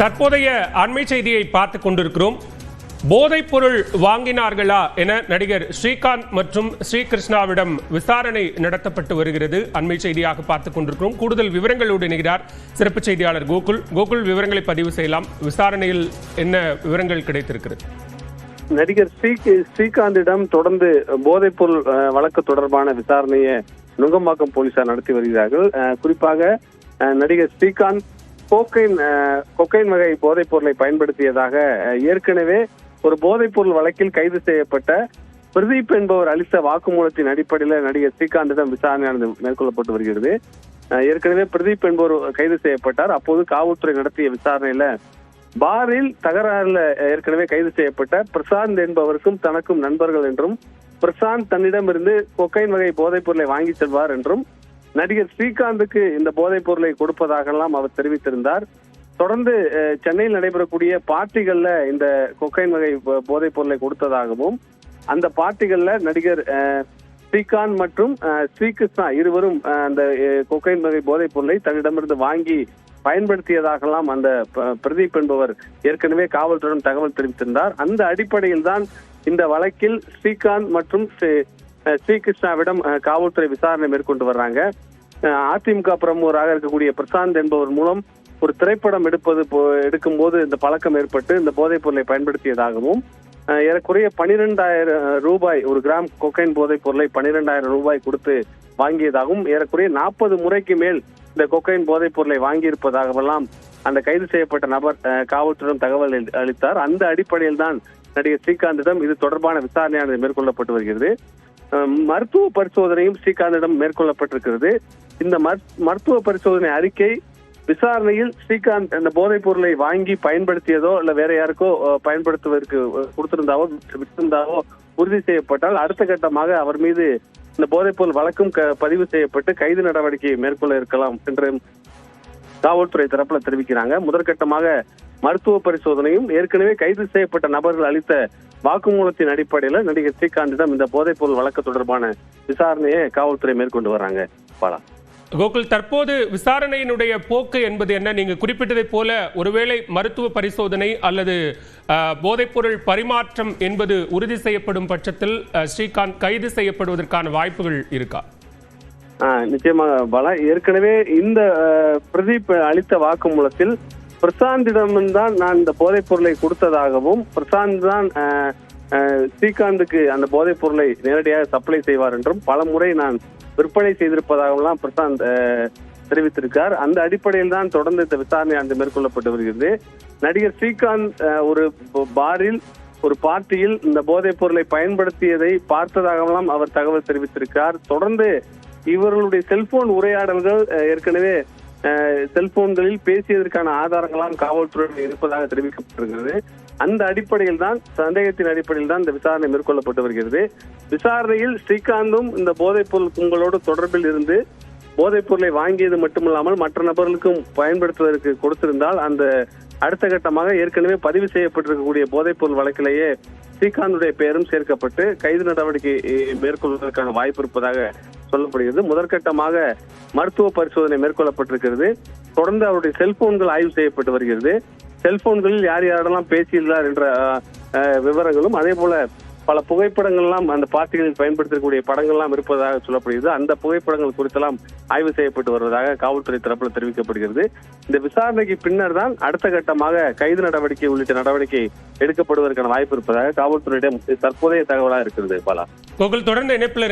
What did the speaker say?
தற்போதைய அண்மை செய்தியை பார்த்துக் கொண்டிருக்கிறோம். போதைப் பொருள் வாங்கினார்களா என நடிகர் ஸ்ரீகாந்த் மற்றும் ஸ்ரீகிருஷ்ணாவிடம் விசாரணை நடத்தப்பட்டு வருகிறது. அண்மை செய்தியாக பார்த்துக் கொண்டிருக்கிறோம். கூடுதல் விவரங்களோடு இணைகிறார் சிறப்பு செய்தியாளர் கோகுல். கோகுல், விவரங்களை பதிவு செய்யலாம். விசாரணையில் என்ன விவரங்கள் கிடைத்திருக்கிறது? நடிகர் ஸ்ரீகாந்திடம் தொடர்ந்து போதைப் பொருள் வழக்கு தொடர்பான விசாரணையை நுங்கம்பாக்கம் போலீசார் நடத்தி வருகிறார்கள். குறிப்பாக நடிகர் ஸ்ரீகாந்த் கொக்கைன் வகை போதைப் பொருளை பயன்படுத்தியதாக ஏற்கனவே ஒரு போதைப் பொருள் வழக்கில் கைது செய்யப்பட்ட பிரதீப் என்பவர் அளித்த வாக்குமூலத்தின் அடிப்படையில் நடிகர் ஸ்ரீகாந்திடம் விசாரணை மேற்கொள்ளப்பட்டு வருகிறது. ஏற்கனவே பிரதீப் என்பவர் கைது செய்யப்பட்டார். அப்போது காவல்துறை நடத்திய விசாரணையில பாரில் தகராறுல ஏற்கனவே கைது செய்யப்பட்ட பிரசாந்த் என்பவருக்கும் தனக்கும் நண்பர்கள் என்றும், பிரசாந்த் தன்னிடமிருந்து கொக்கைன் வகை போதைப் பொருளை வாங்கி செல்வார் என்றும், நடிகர் ஸ்ரீகாந்துக்கு இந்த போதைப் பொருளை கொடுப்பதாகலாம் அவர் தெரிவித்திருந்தார். தொடர்ந்து சென்னையில் நடைபெறக்கூடிய பார்ட்டிகள்ல இந்த கொக்கைன் வகை போதைப் பொருளை கொடுத்ததாகவும், அந்த பார்ட்டிகள்ல நடிகர் ஸ்ரீகாந்த் மற்றும் ஸ்ரீகிருஷ்ணா இருவரும் அந்த கொக்கைன் வகை போதைப் பொருளை தன்னிடமிருந்து வாங்கி பயன்படுத்தியதாகலாம் அந்த பிரதீப் என்பவர் ஏற்கனவே காவல்துறையிடம் தகவல் தெரிவித்திருந்தார். அந்த அடிப்படையில் தான் இந்த வழக்கில் ஸ்ரீகாந்த் மற்றும் ஸ்ரீகிருஷ்ணாவிடம் காவல்துறை விசாரணை மேற்கொண்டு வர்றாங்க. அதிமுக பிரமுகராக இருக்கக்கூடிய பிரசாந்த் என்பவர் மூலம் ஒரு திரைப்படம் எடுக்கும் போது இந்த பழக்கம் ஏற்பட்டு இந்த போதைப் பொருளை பயன்படுத்தியதாகவும், ஏறக்குறைய 12,000 ரூபாய் ஒரு கிராம் கொக்கைன் போதைப் பொருளை 12,000 ரூபாய் கொடுத்து வாங்கியதாகவும், ஏறக்குறைய 40 முறைக்கு மேல் இந்த கொக்கைன் போதைப் பொருளை வாங்கியிருப்பதாகவெல்லாம் அந்த கைது செய்யப்பட்ட நபர் காவல்துறையிடம் தகவல் அளித்தார். அந்த அடிப்படையில் தான் நடிகர் ஸ்ரீகாந்திடம் இது தொடர்பான விசாரணையானது மேற்கொள்ளப்பட்டு வருகிறது. மருத்துவ பரிசோதனையும் ஸ்ரீகாந்திடம் மேற்கொள்ளப்பட்டிருக்கிறது. இந்த மருத்துவ பரிசோதனை அறிக்கை விசாரணையில் ஸ்ரீகாந்த் அந்த போதைப் பொருளை வாங்கி பயன்படுத்தியதோ இல்ல வேற யாருக்கோ பயன்படுத்துவதற்கு விட்டிருந்தாவோ உறுதி செய்யப்பட்டால் அடுத்த கட்டமாக அவர் மீது இந்த போதைப் பொருள் வழக்கும் பதிவு செய்யப்பட்டு கைது நடவடிக்கை மேற்கொள்ள இருக்கலாம் என்று காவல்துறை தரப்புல தெரிவிக்கிறாங்க. முதற்கட்டமாக மருத்துவ பரிசோதனையும் ஏற்கனவே கைது செய்யப்பட்ட நபர்கள் அளித்த வாக்குமூலத்தின் அடிப்படையில் நடிகர் ஸ்ரீகாந்திடம் இந்த போதைப் பொருள் வழக்கு தொடர்பான விசாரணையை காவல்துறை மேற்கொண்டு வர்றாங்க. கோகுல், தற்போது விசாரணையினுடைய போக்கு என்பது என்ன? நீங்க குறிப்பிட்டதை போல ஒருவேளை மருத்துவ பரிசோதனை அல்லது போதைப்பொருள் பரிமாற்றம் என்பது உறுதி செய்யப்படும் பட்சத்தில் ஸ்ரீகாந்த் கைது செய்யப்படுவதற்கான வாய்ப்புகள் இருக்கா? நிச்சயமாக பாலா. ஏற்கனவே இந்த பிரதீப் அளித்த வாக்குமூலத்தில் பிரசாந்திடம்தான் நான் இந்த போதைப் பொருளை கொடுத்ததாகவும், பிரசாந்த் தான் ஸ்ரீகாந்துக்கு அந்த போதைப் பொருளை நேரடியாக சப்ளை செய்வார் என்றும், பல முறை நான் விற்பனை செய்திருப்பதாகவும் பிரசாந்த் தெரிவித்திருக்கார். அந்த அடிப்படையில் தான் தொடர்ந்து இந்த விசாரணை மேற்கொள்ளப்பட்டு வருகிறது. நடிகர் ஸ்ரீகாந்த் ஒரு பாரில் ஒரு பார்ட்டியில் இந்த போதைப் பொருளை பயன்படுத்தியதை பார்த்ததாகவும் அவர் தகவல் தெரிவித்திருக்கார். தொடர்ந்து இவர்களுடைய செல்போன் உரையாடல்கள் ஏற்கனவே செல்போன்களில் பேசியதற்கான ஆதாரங்களாம் காவல்துறையில் இருப்பதாக தெரிவிக்கப்பட்டிருக்கிறது. அந்த அடிப்படையில் தான், சந்தேகத்தின் அடிப்படையில் தான் இந்த விசாரணை மேற்கொள்ளப்பட்டு வருகிறது. விசாரணையில் ஸ்ரீகாந்தும் இந்த போதைப் பொருள் கும்பலோடு தொடர்பில் இருந்து போதைப் பொருளை வாங்கியது மட்டுமில்லாமல் மற்ற நபர்களுக்கும் பயன்படுத்துவதற்கு கொடுத்திருந்தால் அந்த அடுத்த கட்டமாக ஏற்கனவே பதிவு செய்யப்பட்டிருக்கக்கூடிய போதைப் பொருள் வழக்கிலேயே ஸ்ரீகாந்துடைய பெயரும் சேர்க்கப்பட்டு கைது நடவடிக்கை மேற்கொள்வதற்கான வாய்ப்பு இருப்பதாக சொல்லப்படுகிறது. முதற்கட்டமாக மருத்துவ பரிசோதனை மேற்கொள்ளப்பட்டிருக்கிறது. தொடர்ந்து அவருடைய செல்போன்கள் ஆய்வு செய்யப்பட்டு வருகிறது. செல்போன்களில் யார் யாரெல்லாம் பேசியுள்ளார் என்ற விவரங்களும், அதே போல பல புகைப்படங்கள்லாம் அந்த பார்ட்டிகளில் பயன்படுத்தக்கூடிய படங்கள்லாம் இருப்பதாக சொல்லப்படுகிறது. அந்த புகைப்படங்கள் குறித்தெல்லாம் ஆய்வு செய்யப்பட்டு வருவதாக காவல்துறை தரப்பில் தெரிவிக்கப்படுகிறது. இந்த விசாரணைக்கு பின்னர் தான் அடுத்த கட்டமாக கைது நடவடிக்கை உள்ளிட்ட நடவடிக்கை எடுக்கப்படுவதற்கான வாய்ப்பு இருப்பதாக காவல்துறையிடம் தற்போதைய தகவலாக இருக்கிறது. பாலா, தொடர்ந்து இணைப்பில்